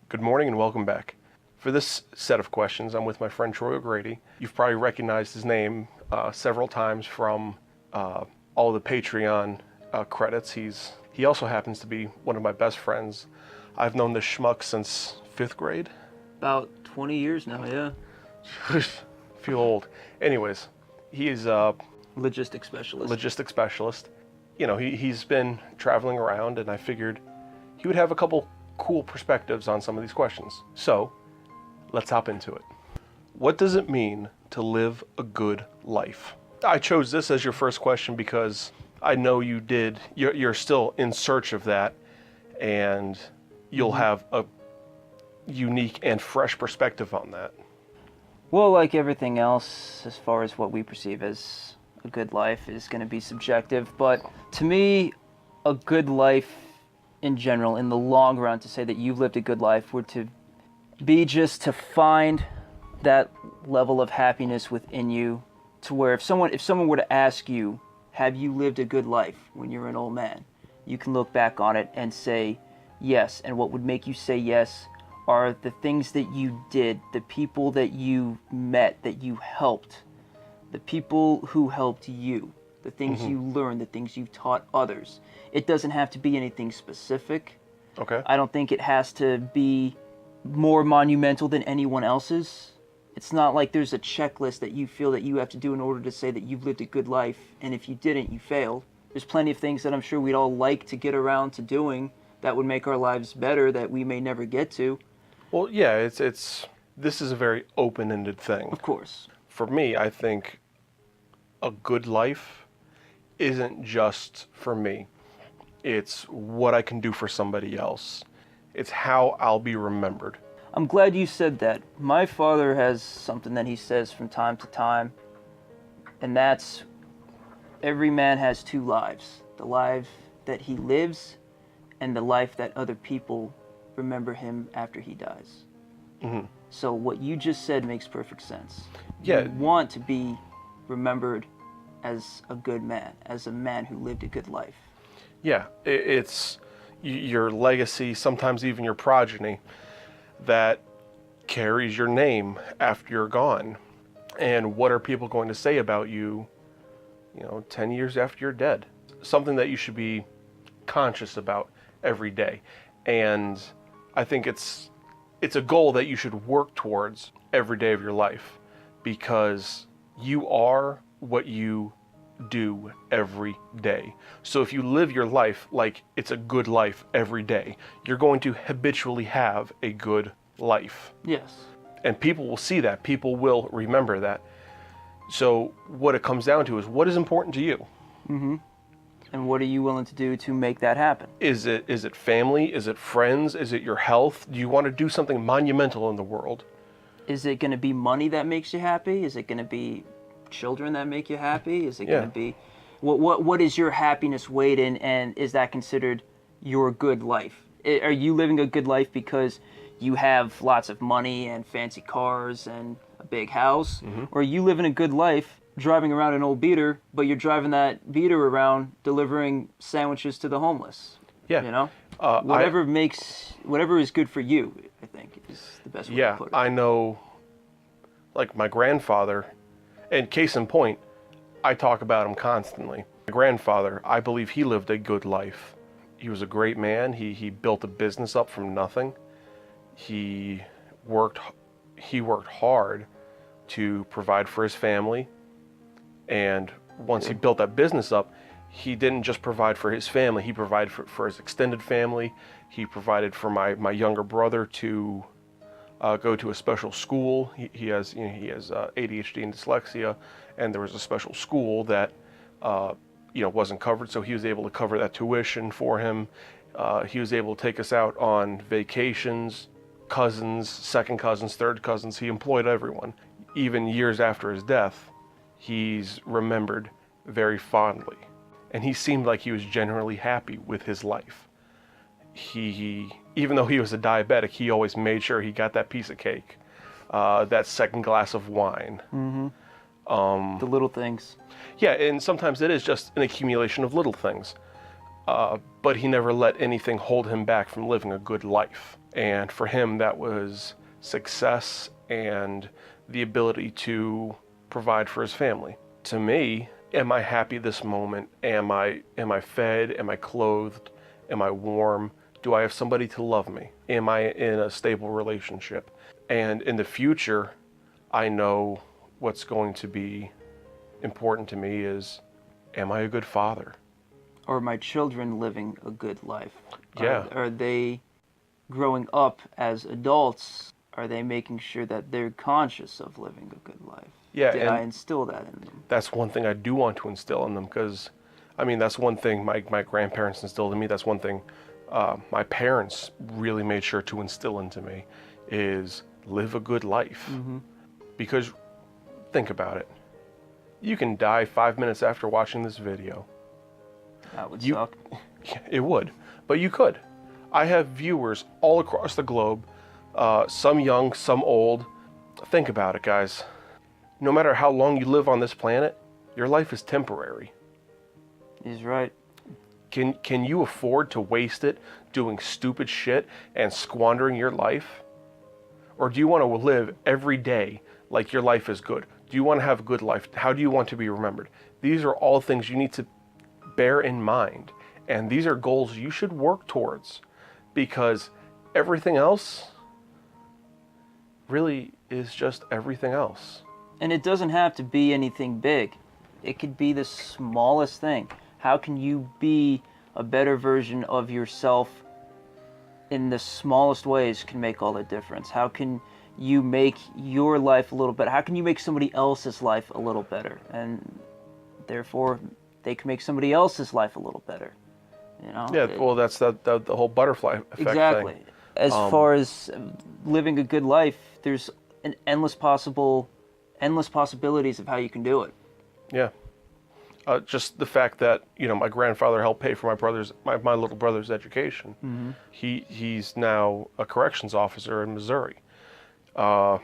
Good morning and welcome back. For this set of questions, I'm with my friend Troy O'Grady. You've probably recognized his name several times from all the Patreon credits. He also happens to be one of my best friends. I've known this schmuck since 5th grade. About 20 years now, yeah. Feel old. Anyways, he is a Logistics specialist. You know, he's been traveling around, and I figured he would have a couple cool perspectives on some of these questions. So, let's hop into it. What does it mean to live a good life? I chose this as your first question because I know you did. You're still in search of that, and you'll have a unique and fresh perspective on that. Well, like everything else, as far as what we perceive as a good life is going to be subjective, but to me, a good life in general, in the long run, to say that you've lived a good life would to be just to find that level of happiness within you, to where if someone were to ask you, have you lived a good life when you're an old man, you can look back on it and say yes. And what would make you say yes are the things that you did, the people that you met, that you helped, the people who helped you, the things you learned, the things you taught others. It doesn't have to be anything specific. Okay. I don't think it has to be more monumental than anyone else's. It's not like there's a checklist that you feel that you have to do in order to say that you've lived a good life, and if you didn't, you failed. There's plenty of things that I'm sure we'd all like to get around to doing that would make our lives better that we may never get to. Well, yeah, this is a very open-ended thing. Of course. For me, I think a good life isn't just for me. It's what I can do for somebody else. It's how I'll be remembered. I'm glad you said that. My father has something that he says from time to time, and that's every man has two lives. The life that he lives and the life that other people remember him after he dies. Mm-hmm. So what you just said makes perfect sense. Yeah. You want to be remembered as a good man, as a man who lived a good life. Yeah, it's your legacy, sometimes even your progeny, that carries your name after you're gone. And what are people going to say about you, 10 years after you're dead? Something that you should be conscious about every day. And I think it's a goal that you should work towards every day of your life, because you are what you do every day. So if you live your life like it's a good life every day, you're going to habitually have a good life. Yes. And people will see that. People will remember that. So what it comes down to is, what is important to you? Mm-hmm. And what are you willing to do to make that happen? Is it family? Is it friends? Is it your health? Do you want to do something monumental in the world? Is it going to be money that makes you happy? Is it going to be children that make you happy? Is it going to be what is your happiness weighed in, and is that considered your good life? Are you living a good life because you have lots of money and fancy cars and a big house? Mm-hmm. Or are you living a good life driving around an old beater, but you're driving that beater around delivering sandwiches to the homeless? Yeah. Whatever is good for you, I think, is the best way to put it. Yeah, I know, like my grandfather, and case in point, I talk about him constantly. My grandfather, I believe he lived a good life. He was a great man. He built a business up from nothing. He worked hard to provide for his family. And once he built that business up, he didn't just provide for his family. He provided for his extended family. He provided for my younger brother to go to a special school. He has ADHD and dyslexia, and there was a special school that wasn't covered, so he was able to cover that tuition for him. He was able to take us out on vacations, cousins, second cousins, third cousins. He employed everyone. Even years after his death, he's remembered very fondly, and he seemed like he was generally happy with his life. He even though he was a diabetic, he always made sure he got that piece of cake, that second glass of wine. Mm-hmm. The little things. Yeah, and sometimes it is just an accumulation of little things. but he never let anything hold him back from living a good life. And for him, that was success and the ability to provide for his family. To me, am I happy this moment? Am I fed? Am I clothed? Am I warm? Do I have somebody to love me? Am I in a stable relationship? And in the future, I know what's going to be important to me is, am I a good father? Are my children living a good life? Yeah. Are they growing up as adults? Are they making sure that they're conscious of living a good life? Yeah, Did and I instill that in them? that's one thing I do want to instill in them, because, I mean, that's one thing my grandparents instilled in me. That's one thing my parents really made sure to instill into me, is live a good life. Mm-hmm. Because think about it. You can die 5 minutes after watching this video. That would suck. It would, but you could. I have viewers all across the globe, some young, some old. Think about it, guys. No matter how long you live on this planet, your life is temporary. He's right. Can you afford to waste it doing stupid shit and squandering your life? Or do you want to live every day like your life is good? Do you want to have a good life? How do you want to be remembered? These are all things you need to bear in mind. And these are goals you should work towards, because everything else really is just everything else. And it doesn't have to be anything big. It could be the smallest thing. How can you be a better version of yourself in the smallest ways can make all the difference? How can you make your life a little better? How can you make somebody else's life a little better? And therefore, they can make somebody else's life a little better. You know? Yeah, well, that's the whole butterfly effect exactly. thing. As far as living a good life, there's an endless possibilities of how you can do it. Yeah. Just the fact that, my grandfather helped pay for my little brother's education. Mm-hmm. He's now a corrections officer in Missouri. Trying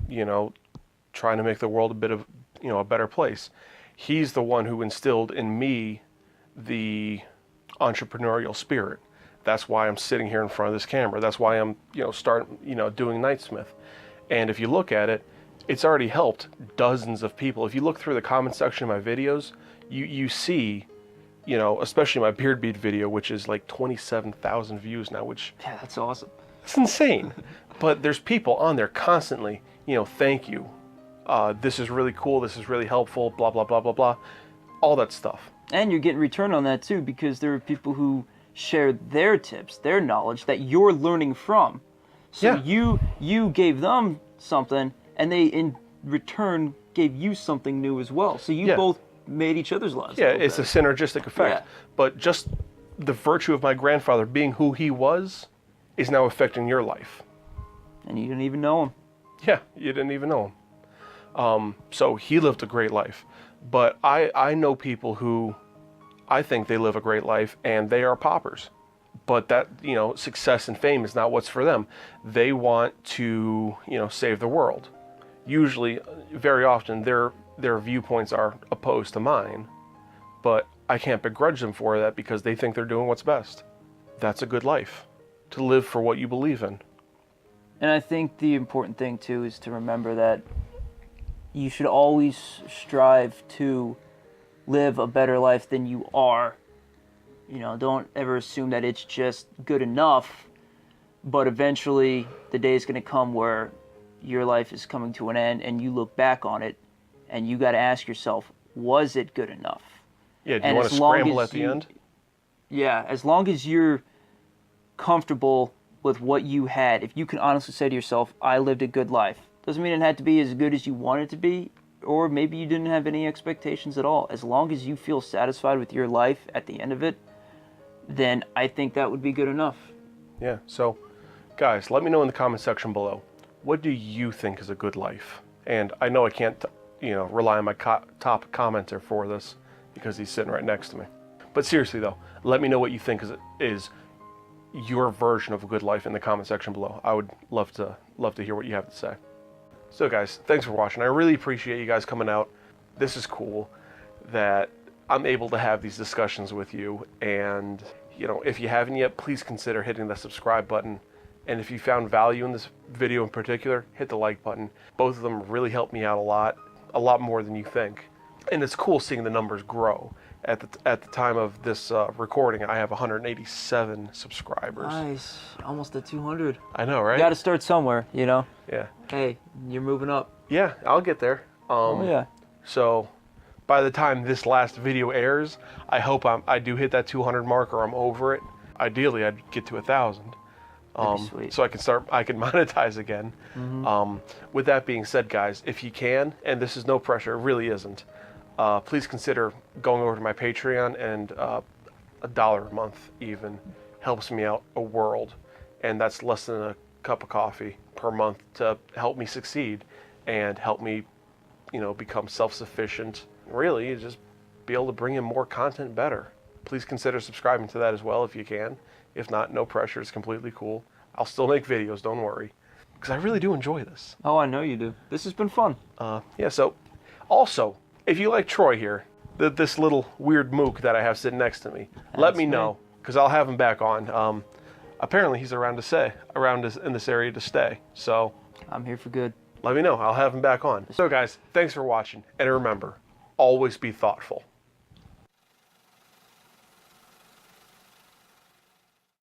to make the world a better place. He's the one who instilled in me the entrepreneurial spirit. That's why I'm sitting here in front of this camera. That's why I'm, doing Knightsmith. And if you look at it, it's already helped dozens of people. If you look through the comment section of my videos, you see, especially my beard bead video, which is like 27,000 views now, which... Yeah, that's awesome. It's insane. But there's people on there constantly, thank you. This is really cool. This is really helpful, blah, blah, blah, blah, blah. All that stuff. And you're getting return on that too, because there are people who share their tips, their knowledge that you're learning from. So Yeah. you gave them something, and they in return gave you something new as well. So you both made each other's lives. Yeah, it's a synergistic effect. Yeah. But just the virtue of my grandfather being who he was is now affecting your life. And you didn't even know him. Yeah, you didn't even know him. So he lived a great life. But I know people who I think they live a great life and they are paupers. But that, success and fame is not what's for them. They want to, save the world. Usually, very often, their viewpoints are opposed to mine. But I can't begrudge them for that because they think they're doing what's best. That's a good life. To live for what you believe in. And I think the important thing too is to remember that you should always strive to live a better life than you are. Don't ever assume that it's just good enough, but eventually the day is going to come where your life is coming to an end and you look back on it and you got to ask yourself, was it good enough? Yeah, do you want to scramble at the end? Yeah, as long as you're comfortable with what you had, if you can honestly say to yourself, I lived a good life, doesn't mean it had to be as good as you wanted it to be, or maybe you didn't have any expectations at all. As long as you feel satisfied with your life at the end of it, then I think that would be good enough. Yeah, so guys, let me know in the comment section below. What do you think is a good life? And I know I can't, rely on my top commenter for this because he's sitting right next to me. But seriously though, let me know what you think is your version of a good life in the comment section below. I would love to hear what you have to say. So guys, thanks for watching. I really appreciate you guys coming out. This is cool that I'm able to have these discussions with you. And, you know, if you haven't yet, please consider hitting the subscribe button. And if you found value in this video in particular, hit the like button. Both of them really help me out a lot more than you think. And it's cool seeing the numbers grow. At the time of this recording, I have 187 subscribers. Nice. Almost at 200. I know, right? You got to start somewhere, you know? Yeah. Hey, you're moving up. Yeah, I'll get there. Oh, yeah. So by the time this last video airs, I hope I do hit that 200 mark or I'm over it. Ideally, I'd get to 1,000. That'd be sweet. So I can monetize again. With that being said, guys, if you can, and this is no pressure, it really isn't, please consider going over to my Patreon, and $1 a month even helps me out a world. And that's less than a cup of coffee per month to help me succeed and help me, you know, become self-sufficient. Really, just be able to bring in more content better. Please consider subscribing to that as well if you can. If not, no pressure. It's completely cool. I'll still make videos, don't worry. Because I really do enjoy this. Oh, I know you do. This has been fun. Yeah, so also, if you like Troy here, this little weird mook that I have sitting next to me, let me know, because I'll have him back on. Apparently, he's around in this area to stay. So I'm here for good. let me know. I'll have him back on. So guys, thanks for watching. And remember, always be thoughtful.